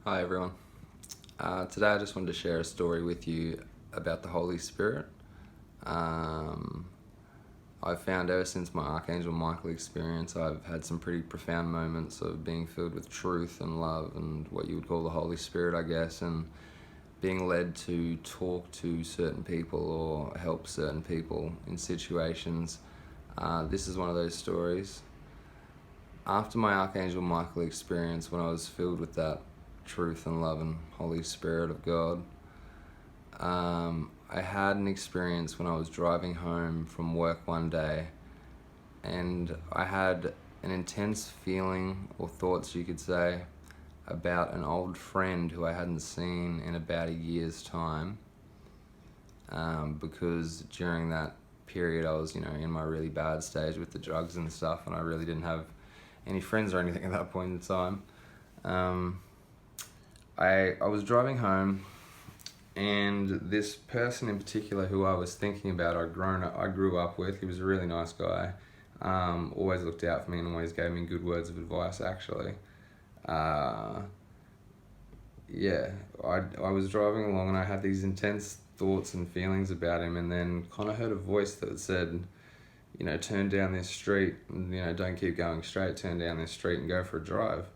Hi everyone. Today I just wanted to share a story with you about the Holy Spirit. Um, I've found ever since my Archangel Michael experience, I've had some pretty profound moments of being filled with truth and love and what you would call the Holy Spirit, I guess, and being led to talk to certain people or help certain people in situations. This is one of those stories. After my Archangel Michael experience, when I was filled with that truth and love and Holy Spirit of God, I had an experience when I was driving home from work one day, and I had an intense feeling, or thoughts you could say, about an old friend who I hadn't seen in about a year's time. Because during that period I was, in my really bad stage with the drugs and stuff, and I really didn't have any friends or anything at that point in time. I was driving home, and this person in particular who I was thinking about, I grew up with. He was a really nice guy. Always looked out for me and always gave me good words of advice. Actually, yeah, I was driving along and I had these intense thoughts and feelings about him, and then kind of heard a voice that said, turn down this street, and don't keep going straight. Turn down this street and go for a drive.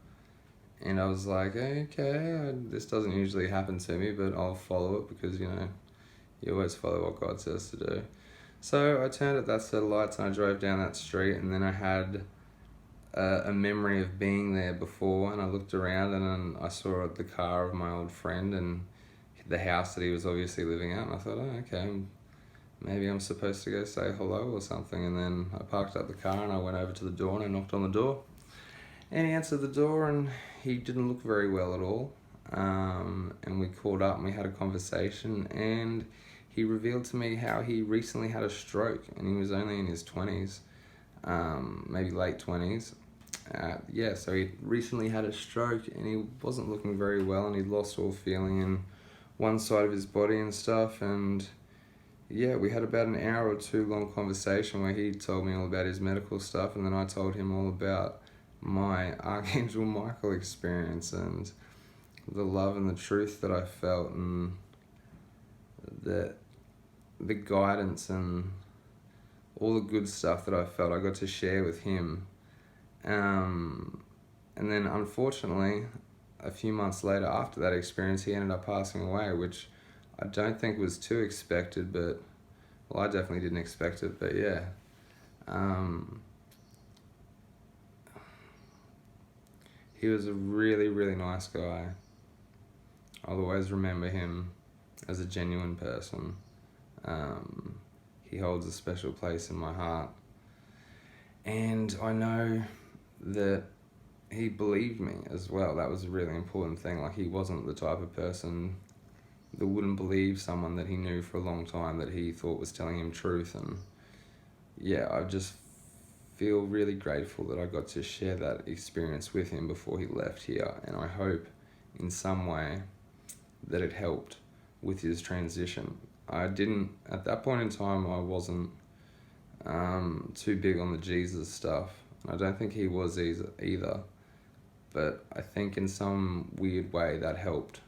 And I was like, okay, this doesn't usually happen to me, but I'll follow it because, you always follow what God says to do. So I turned at that set of lights and I drove down that street, and then I had a memory of being there before, and I looked around and then I saw the car of my old friend and the house that he was obviously living at, and I thought, oh, okay, maybe I'm supposed to go say hello or something. And then I parked up the car and I went over to the door and I knocked on the door. And he answered the door and he didn't look very well at all. And we called up and we had a conversation, and he revealed to me how he recently had a stroke, and he was only in his 20s, maybe late 20s. So he recently had a stroke and he wasn't looking very well, and he'd lost all feeling in one side of his body and stuff. And yeah, we had about an hour or two long conversation where he told me all about his medical stuff, and then I told him all about my Archangel Michael experience and the love and the truth that I felt, and the guidance and all the good stuff that I felt I got to share with him. And then unfortunately, a few months later after that experience, he ended up passing away, which I don't think was too expected, but, well, I definitely didn't expect it, but yeah. He was a really, really nice guy. I'll always remember him as a genuine person. He holds a special place in my heart. And I know that he believed me as well. That was a really important thing. Like, he wasn't the type of person that wouldn't believe someone that he knew for a long time that he thought was telling him truth. And yeah, I just feel really grateful that I got to share that experience with him before he left here, and I hope in some way that it helped with his transition. At that point in time, I wasn't too big on the Jesus stuff, and I don't think he was either, but I think in some weird way that helped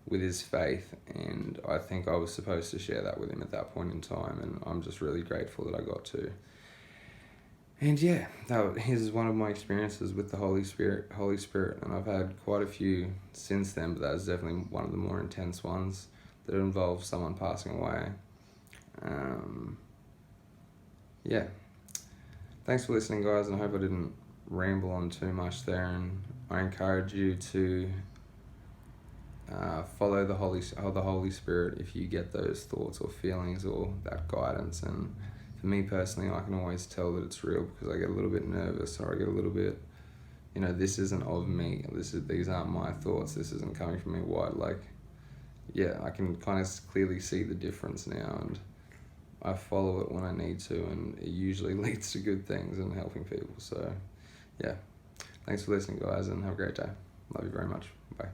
with his faith, and I think I was supposed to share that with him at that point in time, and I'm just really grateful that I got to. And yeah, here's one of my experiences with the Holy Spirit, and I've had quite a few since then, but that is definitely one of the more intense ones that involves someone passing away. Yeah, thanks for listening, guys, and I hope I didn't ramble on too much there, and I encourage you to follow the Holy Spirit if you get those thoughts or feelings or that guidance. And for me personally, I can always tell that it's real because I get a little bit nervous, or I get a little bit, this isn't of me. These aren't my thoughts. This isn't coming from me. I can kind of clearly see the difference now, and I follow it when I need to, and it usually leads to good things and helping people. So yeah, thanks for listening, guys, and have a great day. Love you very much. Bye.